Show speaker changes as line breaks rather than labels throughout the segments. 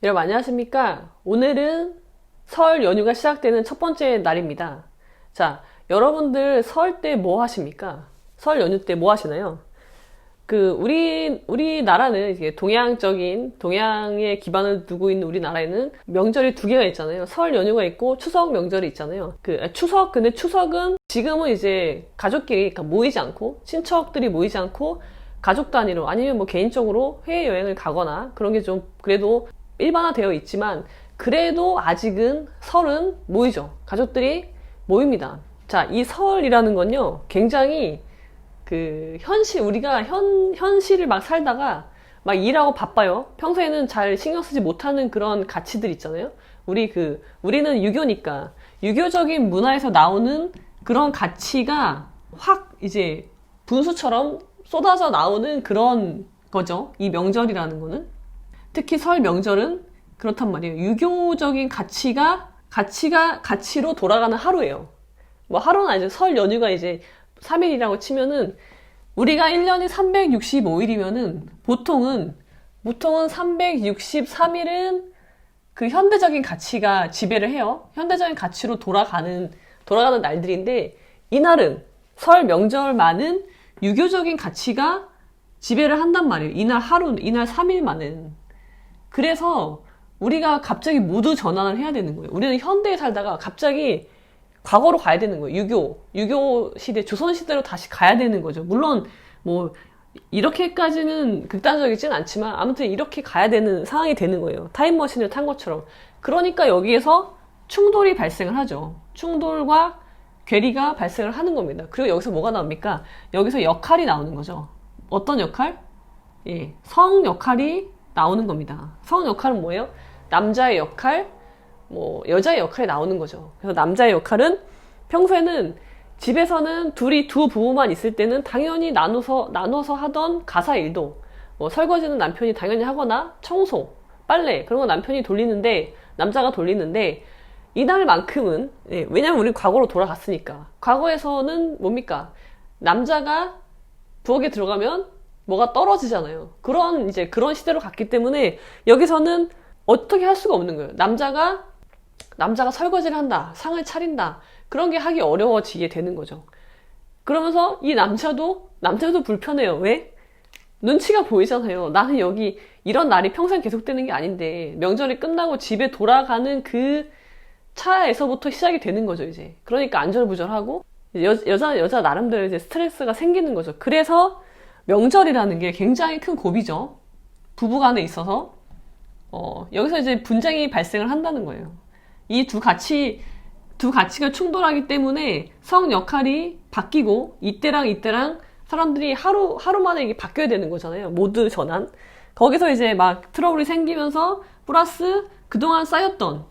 여러분 안녕하십니까? 오늘은 설 연휴가 시작되는 첫 번째 날입니다. 자, 여러분들 설 때 뭐 하십니까? 설 연휴 때 뭐 하시나요? 우리나라는 이게 동양의 기반을 두고 있는 우리나라에는 명절이 두 개가 있잖아요. 설 연휴가 있고 추석 명절이 있잖아요. 근데 추석은 지금은 이제 가족끼리 그러니까 모이지 않고, 친척들이 모이지 않고, 가족 단위로 아니면 뭐 개인적으로 해외여행을 가거나 그런 게 좀 그래도 일반화되어 있지만, 그래도 아직은 설은 모이죠. 가족들이 모입니다. 자, 이 설이라는 건요, 굉장히 우리가 현실을 막 살다가 막 일하고 바빠요. 평소에는 잘 신경 쓰지 못하는 그런 가치들 있잖아요. 우리는 유교니까, 유교적인 문화에서 나오는 그런 가치가 확 이제 분수처럼 쏟아져 나오는 그런 거죠. 이 명절이라는 거는. 특히 설 명절은 그렇단 말이에요. 유교적인 가치로 돌아가는 하루예요. 뭐 하루는 아니죠. 설 연휴가 이제 3일이라고 치면은, 우리가 1년이 365일이면은 보통은 363일은 그 현대적인 가치가 지배를 해요. 현대적인 가치로 돌아가는 날들인데, 이날은, 설 명절만은 유교적인 가치가 지배를 한단 말이에요. 이날 3일만은. 그래서 우리가 갑자기 모두 전환을 해야 되는 거예요. 우리는 현대에 살다가 갑자기 과거로 가야 되는 거예요. 유교 시대, 조선 시대로 다시 가야 되는 거죠. 물론 뭐 이렇게까지는 극단적이진 않지만 아무튼 이렇게 가야 되는 상황이 되는 거예요. 타임머신을 탄 것처럼. 그러니까 여기에서 충돌이 발생을 하죠. 충돌과 괴리가 발생을 하는 겁니다. 그리고 여기서 뭐가 나옵니까? 여기서 역할이 나오는 거죠. 어떤 역할? 예, 성 역할이 나오는 겁니다. 성 역할은 뭐예요? 남자의 역할, 뭐 여자의 역할이 나오는 거죠. 그래서 남자의 역할은 평소에는 집에서는 두 부부만 있을 때는 당연히 나눠서 하던 가사 일도, 뭐 설거지는 남편이 당연히 하거나 청소, 빨래 그런 거 남편이 남자가 돌리는데, 이날만큼은, 예, 왜냐면 우리 과거로 돌아갔으니까. 과거에서는 뭡니까? 남자가 부엌에 들어가면 뭐가 떨어지잖아요. 그런 시대로 갔기 때문에 여기서는 어떻게 할 수가 없는 거예요. 남자가 설거지를 한다, 상을 차린다, 그런 게 하기 어려워지게 되는 거죠. 그러면서 이 남자도 불편해요. 왜? 눈치가 보이잖아요. 나는 여기 이런 날이 평생 계속되는 게 아닌데, 명절이 끝나고 집에 돌아가는 그 차에서부터 시작이 되는 거죠, 이제. 그러니까 안절부절하고, 여자 나름대로 이제 스트레스가 생기는 거죠. 그래서 명절이라는 게 굉장히 큰 고비죠. 부부간에 있어서. 여기서 이제 분쟁이 발생을 한다는 거예요. 이 두 가치가 충돌하기 때문에 성 역할이 바뀌고, 이때랑 사람들이 하루 만에 이게 바뀌어야 되는 거잖아요. 모두 전환. 거기서 이제 막 트러블이 생기면서 플러스 그동안 쌓였던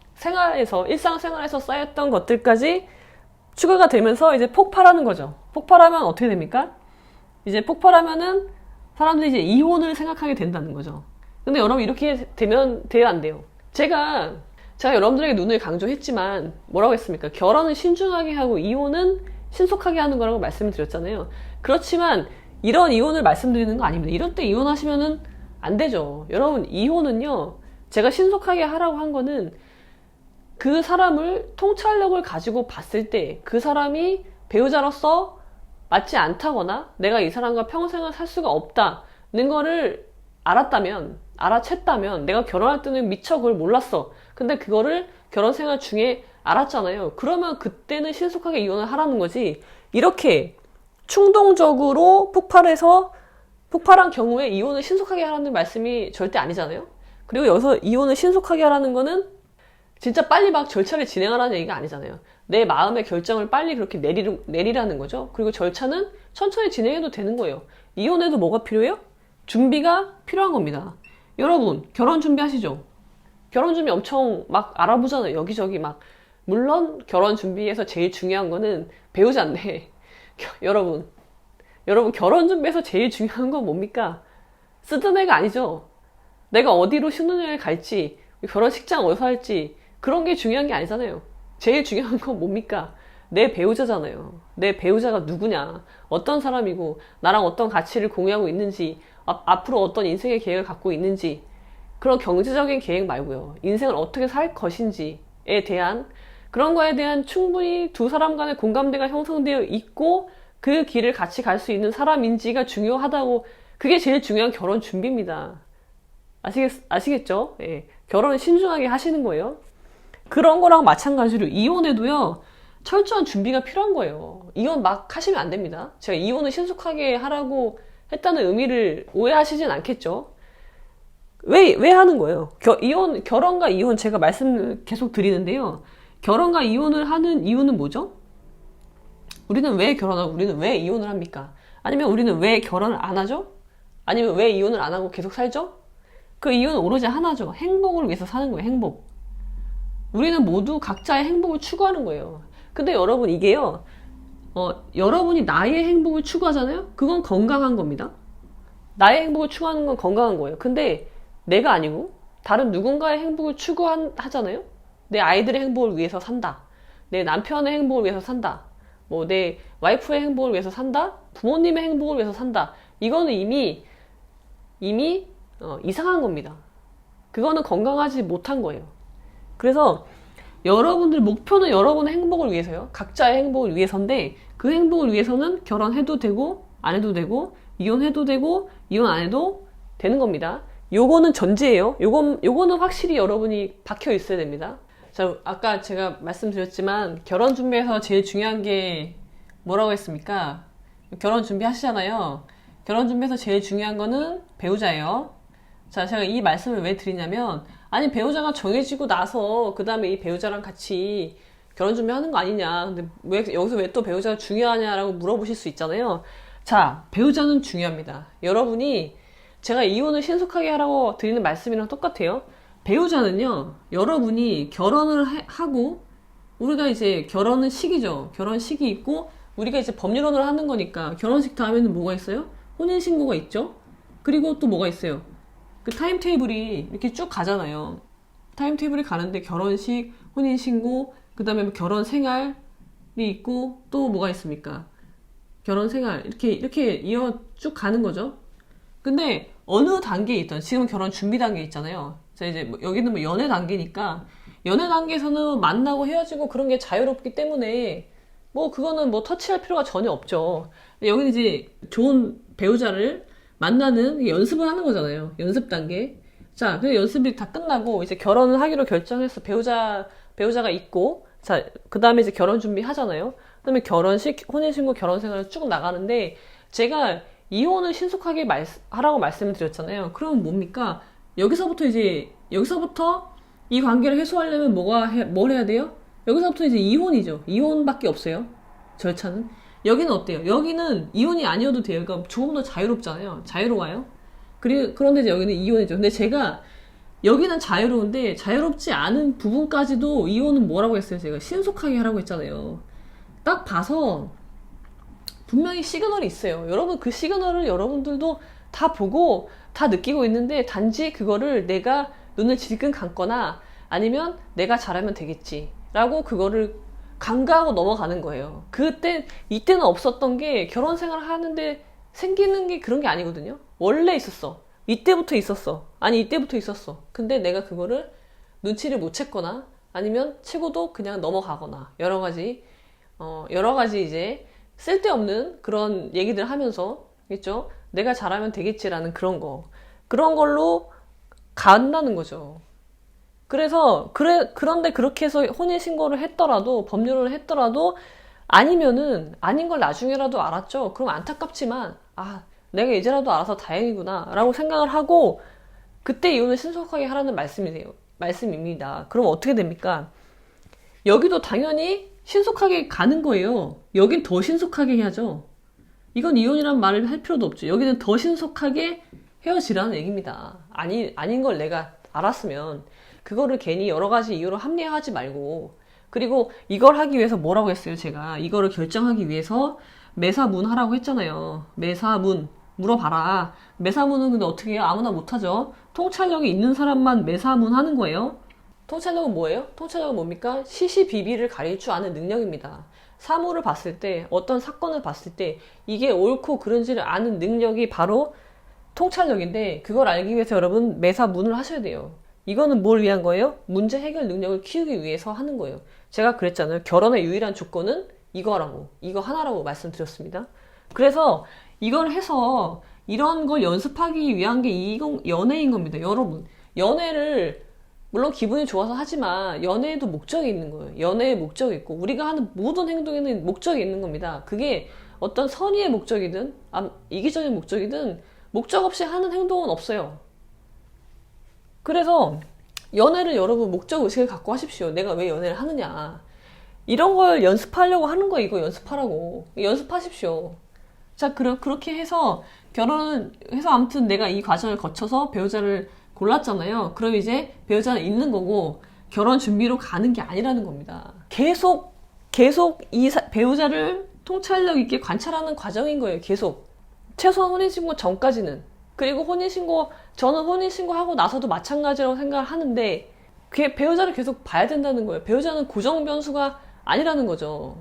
일상생활에서 쌓였던 것들까지 추가가 되면서 이제 폭발하는 거죠. 폭발하면 어떻게 됩니까? 이제 폭발하면은 사람들이 이제 이혼을 생각하게 된다는 거죠. 근데 여러분, 이렇게 돼야 안 돼요. 제가 여러분들에게 눈을 강조했지만 뭐라고 했습니까? 결혼은 신중하게 하고 이혼은 신속하게 하는 거라고 말씀을 드렸잖아요. 그렇지만 이런 이혼을 말씀드리는 거 아닙니다. 이럴 때 이혼하시면은 안 되죠. 여러분, 이혼은요, 제가 신속하게 하라고 한 거는 그 사람을 통찰력을 가지고 봤을 때 그 사람이 배우자로서 맞지 않다거나 내가 이 사람과 평생을 살 수가 없다는 거를 알아챘다면, 내가 결혼할 때는 미처 그걸 몰랐어. 근데 그거를 결혼 생활 중에 알았잖아요. 그러면 그때는 신속하게 이혼을 하라는 거지. 이렇게 충동적으로 폭발한 경우에 이혼을 신속하게 하라는 말씀이 절대 아니잖아요. 그리고 여기서 이혼을 신속하게 하라는 거는 진짜 빨리 막 절차를 진행하라는 얘기가 아니잖아요. 내 마음의 결정을 빨리 그렇게 내리라는 거죠. 그리고 절차는 천천히 진행해도 되는 거예요. 이혼에도 뭐가 필요해요? 준비가 필요한 겁니다. 여러분, 결혼 준비하시죠? 결혼 준비 엄청 막 알아보잖아요. 여기저기 막. 물론 결혼 준비에서 제일 중요한 거는 배우자인데, 여러분, 결혼 준비에서 제일 중요한 건 뭡니까? 쓰던 애가 아니죠. 내가 어디로 신혼여행 갈지, 결혼식장 어디서 할지, 그런 게 중요한 게 아니잖아요. 제일 중요한 건 뭡니까? 내 배우자잖아요. 내 배우자가 누구냐, 어떤 사람이고, 나랑 어떤 가치를 공유하고 있는지, 앞으로 어떤 인생의 계획을 갖고 있는지, 그런 경제적인 계획 말고요. 인생을 어떻게 살 것인지에 대한 그런 거에 대한 충분히 두 사람 간의 공감대가 형성되어 있고 그 길을 같이 갈 수 있는 사람인지가 중요하다고. 그게 제일 중요한 결혼 준비입니다. 아시겠죠? 예. 결혼을 신중하게 하시는 거예요. 그런 거랑 마찬가지로 이혼에도요, 철저한 준비가 필요한 거예요. 이혼 막 하시면 안 됩니다. 제가 이혼을 신속하게 하라고 했다는 의미를 오해하시진 않겠죠? 왜 하는 거예요? 결혼과 이혼 제가 말씀을 계속 드리는데요. 결혼과 이혼을 하는 이유는 뭐죠? 우리는 왜 결혼하고 우리는 왜 이혼을 합니까? 아니면 우리는 왜 결혼을 안 하죠? 아니면 왜 이혼을 안 하고 계속 살죠? 그 이유는 오로지 하나죠. 행복을 위해서 사는 거예요. 행복. 우리는 모두 각자의 행복을 추구하는 거예요. 근데 여러분 이게요, 여러분이 나의 행복을 추구하잖아요? 그건 건강한 겁니다. 나의 행복을 추구하는 건 건강한 거예요. 근데 내가 아니고 다른 누군가의 행복을 추구하잖아요? 내 아이들의 행복을 위해서 산다. 내 남편의 행복을 위해서 산다. 뭐 내 와이프의 행복을 위해서 산다. 부모님의 행복을 위해서 산다. 이거는 이미 이상한 겁니다. 그거는 건강하지 못한 거예요. 그래서 여러분들 목표는 여러분의 행복을 위해서요. 각자의 행복을 위해서인데 그 행복을 위해서는 결혼해도 되고 안 해도 되고 이혼해도 되고 이혼 안 해도 되는 겁니다. 요거는 전제예요. 요거는 확실히 여러분이 박혀 있어야 됩니다. 자, 아까 제가 말씀드렸지만 결혼 준비에서 제일 중요한 게 뭐라고 했습니까? 결혼 준비 하시잖아요. 결혼 준비에서 제일 중요한 거는 배우자예요. 자, 제가 이 말씀을 왜 드리냐면, 아니 배우자가 정해지고 나서 그 다음에 이 배우자랑 같이 결혼 준비하는 거 아니냐. 근데 여기서 왜 또 배우자가 중요하냐라고 물어보실 수 있잖아요. 자, 배우자는 중요합니다. 여러분이 제가 이혼을 신속하게 하라고 드리는 말씀이랑 똑같아요. 배우자는요, 여러분이 결혼을 하고, 우리가 이제 결혼은 시기죠. 결혼 시기 있고, 우리가 이제 법률혼을 하는 거니까, 결혼식 다음에는 뭐가 있어요? 혼인신고가 있죠? 그리고 또 뭐가 있어요? 그 타임테이블이 이렇게 쭉 가잖아요. 타임테이블이 가는데 결혼식, 혼인신고, 그 다음에 결혼 생활이 있고, 또 뭐가 있습니까? 결혼 생활, 이렇게 이어 쭉 가는 거죠. 근데 어느 단계에 있던, 지금 결혼 준비 단계에 있잖아요. 자, 이제 여기는 뭐 연애 단계니까, 연애 단계에서는 만나고 헤어지고 그런 게 자유롭기 때문에, 뭐 그거는 뭐 터치할 필요가 전혀 없죠. 여기는 이제 좋은 배우자를 만나는 연습을 하는 거잖아요. 연습 단계. 자, 그 연습이 다 끝나고 이제 결혼을 하기로 결정해서 배우자가 있고, 자, 그 다음에 이제 결혼 준비 하잖아요. 그 다음에 결혼식, 혼인신고, 결혼생활을 쭉 나가는데, 제가 이혼을 신속하게 하라고 말씀을 드렸잖아요. 그럼 뭡니까? 여기서부터 이 관계를 해소하려면 뭘 해야 돼요? 여기서부터 이제 이혼이죠. 이혼밖에 없어요. 절차는. 여기는 어때요? 여기는 이혼이 아니어도 돼요. 그러니까 조금 더 자유롭잖아요. 자유로워요. 그런데 이제 여기는 이혼이죠. 근데 제가 여기는 자유로운데 자유롭지 않은 부분까지도 이혼은 뭐라고 했어요? 제가 신속하게 하라고 했잖아요. 딱 봐서 분명히 시그널이 있어요. 여러분 그 시그널을 여러분들도 다 보고 다 느끼고 있는데 단지 그거를 내가 눈을 질끈 감거나 아니면 내가 잘하면 되겠지 라고 그거를 간과하고 넘어가는 거예요. 이때는 없었던 게 결혼 생활을 하는데 생기는 게 그런 게 아니거든요. 원래 있었어. 이때부터 있었어. 근데 내가 그거를 눈치를 못 챘거나 아니면 채고도 그냥 넘어가거나 여러 가지 이제 쓸데없는 그런 얘기들 하면서, 있죠? 내가 잘하면 되겠지라는 그런 걸로 간다는 거죠. 그런데 그렇게 해서 혼인신고를 했더라도, 법률을 했더라도, 아니면은, 아닌 걸 나중에라도 알았죠? 그럼 안타깝지만, 내가 이제라도 알아서 다행이구나, 라고 생각을 하고, 그때 이혼을 신속하게 하라는 말씀입니다. 그럼 어떻게 됩니까? 여기도 당연히 신속하게 가는 거예요. 여긴 더 신속하게 해야죠. 이건 이혼이란 말을 할 필요도 없죠. 여기는 더 신속하게 헤어지라는 얘기입니다. 아닌 걸 내가 알았으면 그거를 괜히 여러 가지 이유로 합리화하지 말고, 그리고 이걸 하기 위해서 뭐라고 했어요? 제가 이거를 결정하기 위해서 매사문 하라고 했잖아요. 매사문 물어봐라. 매사문은 근데 어떻게 해요? 아무나 못하죠. 통찰력이 있는 사람만 매사문 하는 거예요. 통찰력은 뭐예요? 통찰력은 뭡니까? 시시비비를 가릴 줄 아는 능력입니다. 사물을 봤을 때, 어떤 사건을 봤을 때 이게 옳고 그른지를 아는 능력이 바로 통찰력인데 그걸 알기 위해서 여러분 매사 문을 하셔야 돼요. 이거는 뭘 위한 거예요? 문제 해결 능력을 키우기 위해서 하는 거예요. 제가 그랬잖아요. 결혼의 유일한 조건은 이거라고, 이거 하나라고 말씀드렸습니다. 그래서 이걸 해서 이런 걸 연습하기 위한 게 이건 연애인 겁니다. 여러분, 연애를 물론 기분이 좋아서 하지만 연애에도 목적이 있는 거예요. 연애에 목적이 있고 우리가 하는 모든 행동에는 목적이 있는 겁니다. 그게 어떤 선의의 목적이든 이기적인 목적이든 목적 없이 하는 행동은 없어요. 그래서 연애를 여러분 목적 의식을 갖고 하십시오. 내가 왜 연애를 하느냐. 이런 걸 연습하려고 하는 거예요. 이거 연습하라고. 연습하십시오. 자, 그렇게 해서 결혼을 해서 아무튼 내가 이 과정을 거쳐서 배우자를 골랐잖아요. 그럼 이제 배우자는 있는 거고 결혼 준비로 가는 게 아니라는 겁니다. 계속 이 배우자를 통찰력 있게 관찰하는 과정인 거예요. 계속. 최소한 혼인신고 전까지는. 그리고 저는 혼인신고하고 나서도 마찬가지라고 생각을 하는데 그게 배우자를 계속 봐야 된다는 거예요. 배우자는 고정 변수가 아니라는 거죠.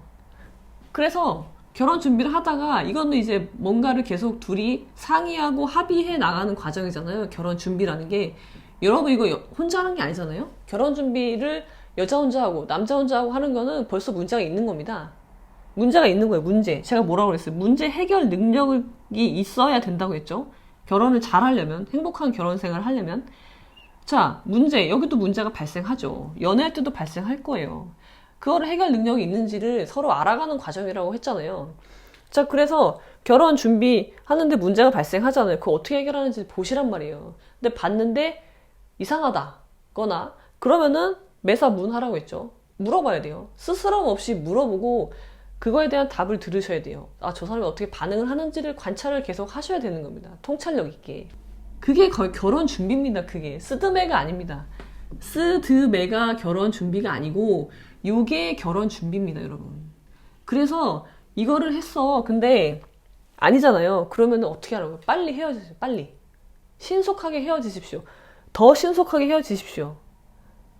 그래서 결혼 준비를 하다가 이거는 이제 뭔가를 계속 둘이 상의하고 합의해 나가는 과정이잖아요. 결혼 준비라는 게. 여러분 이거 혼자 하는 게 아니잖아요. 결혼 준비를 여자 혼자 하고 남자 혼자 하고 하는 거는 벌써 문제가 있는 겁니다. 문제가 있는 거예요. 문제. 제가 뭐라고 그랬어요? 문제 해결 능력이 있어야 된다고 했죠. 결혼을 잘 하려면, 행복한 결혼 생활을 하려면. 자, 여기도 문제가 발생하죠. 연애할 때도 발생할 거예요. 그거를 해결 능력이 있는지를 서로 알아가는 과정이라고 했잖아요. 자, 그래서 결혼 준비하는데 문제가 발생하잖아요. 그거 어떻게 해결하는지 보시란 말이에요. 근데 봤는데 이상하다거나 그러면은 매사문하라고 했죠. 물어봐야 돼요. 스스럼 없이 물어보고 그거에 대한 답을 들으셔야 돼요. 저 사람이 어떻게 반응을 하는지를 관찰을 계속 하셔야 되는 겁니다. 통찰력 있게. 그게 거의 결혼 준비입니다. 그게 스드메가 아닙니다. 스드메가 결혼 준비가 아니고 요게 결혼 준비입니다, 여러분. 그래서 이거를 했어. 근데 아니잖아요. 그러면 어떻게 하라고요? 빨리 헤어지세요. 빨리. 신속하게 헤어지십시오. 더 신속하게 헤어지십시오.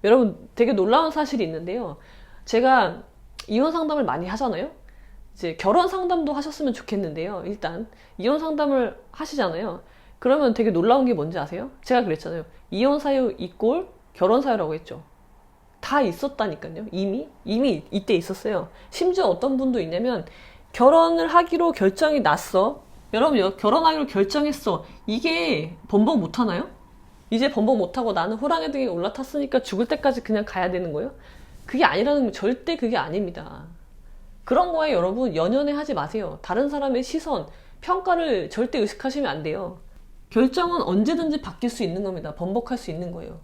여러분 되게 놀라운 사실이 있는데요. 제가 이혼 상담을 많이 하잖아요. 이제 결혼 상담도 하셨으면 좋겠는데요. 일단 이혼 상담을 하시잖아요. 그러면 되게 놀라운 게 뭔지 아세요? 제가 그랬잖아요. 이혼 사유 이꼴 결혼 사유라고 했죠. 다 있었다니까요. 이미 이때 있었어요. 심지어 어떤 분도 있냐면 결혼을 하기로 결정이 났어. 여러분 결혼하기로 결정했어. 이게 번복 못 하나요? 이제 번복 못 하고 나는 호랑이 등에 올라탔으니까 죽을 때까지 그냥 가야 되는 거예요? 그게 아니라는 거 절대 그게 아닙니다. 그런 거에 여러분 연연해 하지 마세요. 다른 사람의 시선, 평가를 절대 의식하시면 안 돼요. 결정은 언제든지 바뀔 수 있는 겁니다. 번복할 수 있는 거예요.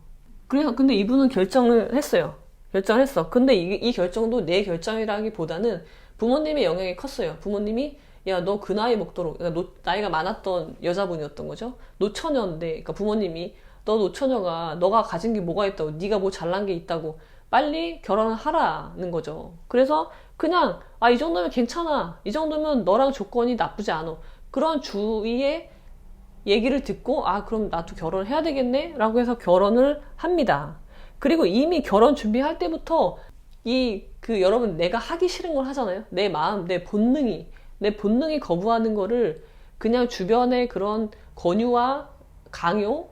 그래서 근데 이분은 결정을 했어요. 결정을 했어. 근데 이 결정도 내 결정이라기보다는 부모님의 영향이 컸어요. 부모님이 야, 너 그 나이 먹도록, 그러니까 나이가 많았던 여자분이었던 거죠. 노처녀인데, 그러니까 부모님이 너 노처녀가 너가 가진 게 뭐가 있다고, 네가 뭐 잘난 게 있다고 빨리 결혼을 하라는 거죠. 그래서 그냥 이 정도면 괜찮아. 이 정도면 너랑 조건이 나쁘지 않아. 그런 주위의 얘기를 듣고 그럼 나도 결혼을 해야 되겠네 라고 해서 결혼을 합니다. 그리고 이미 결혼 준비할 때부터 여러분 내가 하기 싫은 걸 하잖아요. 내 마음, 내 본능이 거부하는 거를 그냥 주변의 그런 권유와 강요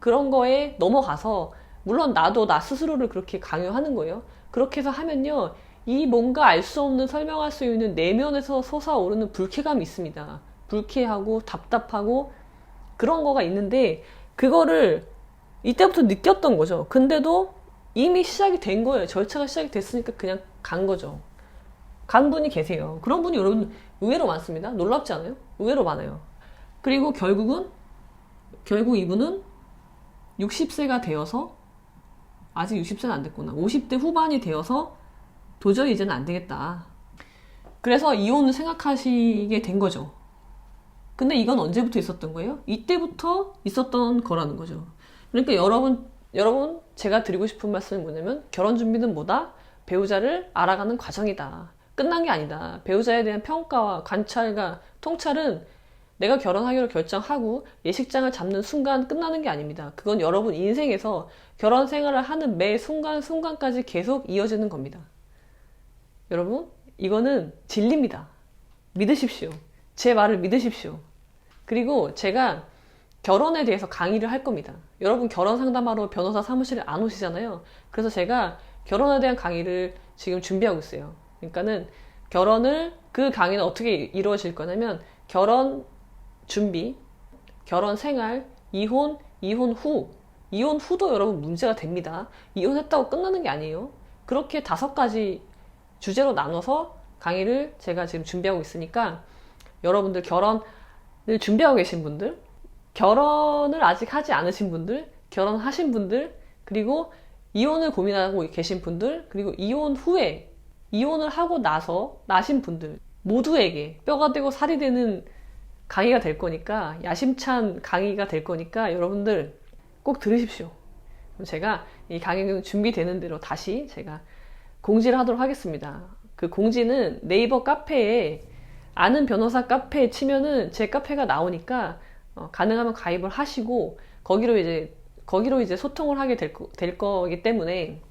그런 거에 넘어가서 물론 나도 나 스스로를 그렇게 강요하는 거예요. 그렇게 해서 하면요. 이 뭔가 알 수 없는 설명할 수 있는 내면에서 솟아오르는 불쾌감이 있습니다. 불쾌하고 답답하고 그런 거가 있는데 그거를 이때부터 느꼈던 거죠. 근데도 이미 시작이 된 거예요. 절차가 시작이 됐으니까 그냥 간 거죠. 간 분이 계세요. 그런 분이 여러분 의외로 많습니다. 놀랍지 않아요? 의외로 많아요. 그리고 결국 이분은 60세가 되어서 아직 60세는 안 됐구나. 50대 후반이 되어서 도저히 이제는 안 되겠다. 그래서 이혼을 생각하시게 된 거죠. 근데 이건 언제부터 있었던 거예요? 이때부터 있었던 거라는 거죠. 그러니까 여러분 제가 드리고 싶은 말씀은 뭐냐면 결혼 준비는 뭐다? 배우자를 알아가는 과정이다. 끝난 게 아니다. 배우자에 대한 평가와 관찰과 통찰은 내가 결혼하기로 결정하고 예식장을 잡는 순간 끝나는 게 아닙니다. 그건 여러분 인생에서 결혼 생활을 하는 매 순간까지 계속 이어지는 겁니다. 여러분 이거는 진리입니다. 믿으십시오. 제 말을 믿으십시오. 그리고 제가 결혼에 대해서 강의를 할 겁니다. 여러분 결혼 상담하러 변호사 사무실에 안 오시잖아요. 그래서 제가 결혼에 대한 강의를 지금 준비하고 있어요. 그러니까는 그 강의는 어떻게 이루어질 거냐면 결혼 준비, 결혼 생활, 이혼 후도 여러분 문제가 됩니다. 이혼했다고 끝나는 게 아니에요. 그렇게 5가지 주제로 나눠서 강의를 제가 지금 준비하고 있으니까 여러분들 결혼을 준비하고 계신 분들, 결혼을 아직 하지 않으신 분들, 결혼하신 분들, 그리고 이혼을 고민하고 계신 분들, 그리고 이혼 후에 이혼을 하고 나서 나신 분들 모두에게 뼈가 되고 살이 되는 강의가 될 거니까, 야심찬 강의가 될 거니까 여러분들 꼭 들으십시오. 그럼 제가 이 강의는 준비되는 대로 다시 제가 공지를 하도록 하겠습니다. 그 공지는 네이버 카페에 아는 변호사 카페에 치면은 제 카페가 나오니까 가능하면 가입을 하시고 거기로 이제 소통을 하게 될 거기 때문에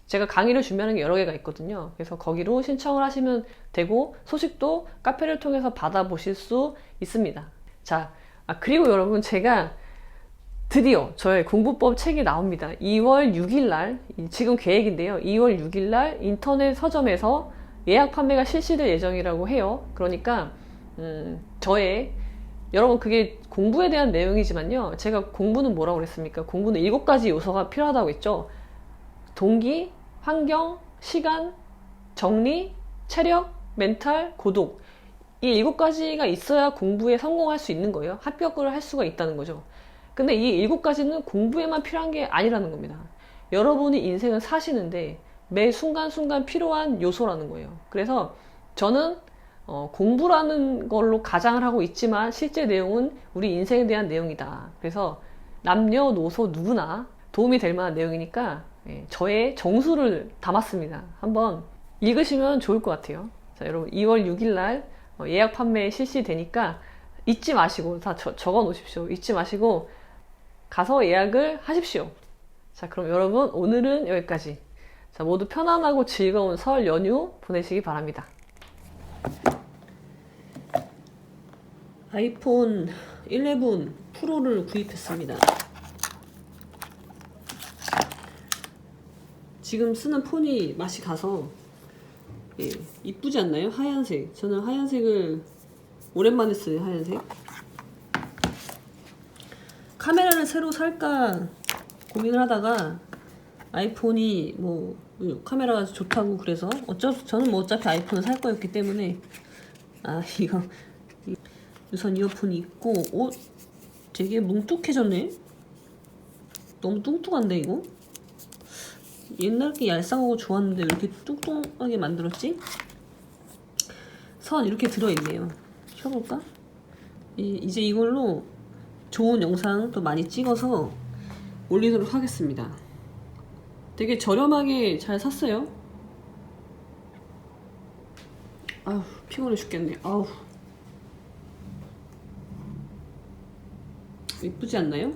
제가 강의를 준비하는 게 여러 개가 있거든요. 그래서 거기로 신청을 하시면 되고 소식도 카페를 통해서 받아보실 수 있습니다. 자, 그리고 여러분 제가 드디어 저의 공부법 책이 나옵니다. 2월 6일 날, 지금 계획인데요. 2월 6일 날 인터넷 서점에서 예약 판매가 실시될 예정이라고 해요. 그러니까 여러분 그게 공부에 대한 내용이지만요. 제가 공부는 뭐라고 그랬습니까? 공부는 7가지 요소가 필요하다고 했죠. 동기, 환경, 시간, 정리, 체력, 멘탈, 고독. 이 7가지가 있어야 공부에 성공할 수 있는 거예요. 합격을 할 수가 있다는 거죠. 근데 이 7가지는 공부에만 필요한 게 아니라는 겁니다. 여러분이 인생을 사시는데 매 순간순간 필요한 요소라는 거예요. 그래서 저는 공부라는 걸로 가장을 하고 있지만 실제 내용은 우리 인생에 대한 내용이다. 그래서 남녀노소 누구나 도움이 될 만한 내용이니까 저의 정수를 담았습니다. 한번 읽으시면 좋을 것 같아요. 자, 여러분 2월 6일 날 예약 판매 실시되니까 잊지 마시고 다 적어 놓으십시오. 잊지 마시고 가서 예약을 하십시오. 자, 그럼 여러분 오늘은 여기까지. 자, 모두 편안하고 즐거운 설 연휴 보내시기 바랍니다. 아이폰 11 프로를 구입했습니다. 지금 쓰는 폰이 맛이 가서 이쁘지 않나요? 하얀색. 저는 하얀색을 오랜만에 써요. 하얀색. 카메라를 새로 살까 고민을 하다가 아이폰이 뭐 카메라가 좋다고 그래서 저는 뭐 어차피 아이폰을 살 거였기 때문에 이거 유선 이어폰이 있고 되게 뭉툭해졌네. 너무 뚱뚱한데 이거? 옛날 게 얄쌍하고 좋았는데 왜 이렇게 뚱뚱하게 만들었지? 선 이렇게 들어있네요. 켜볼까? 이제 이걸로 좋은 영상도 많이 찍어서 올리도록 하겠습니다. 되게 저렴하게 잘 샀어요. 아우 피곤해 죽겠네. 아우 이쁘지 않나요?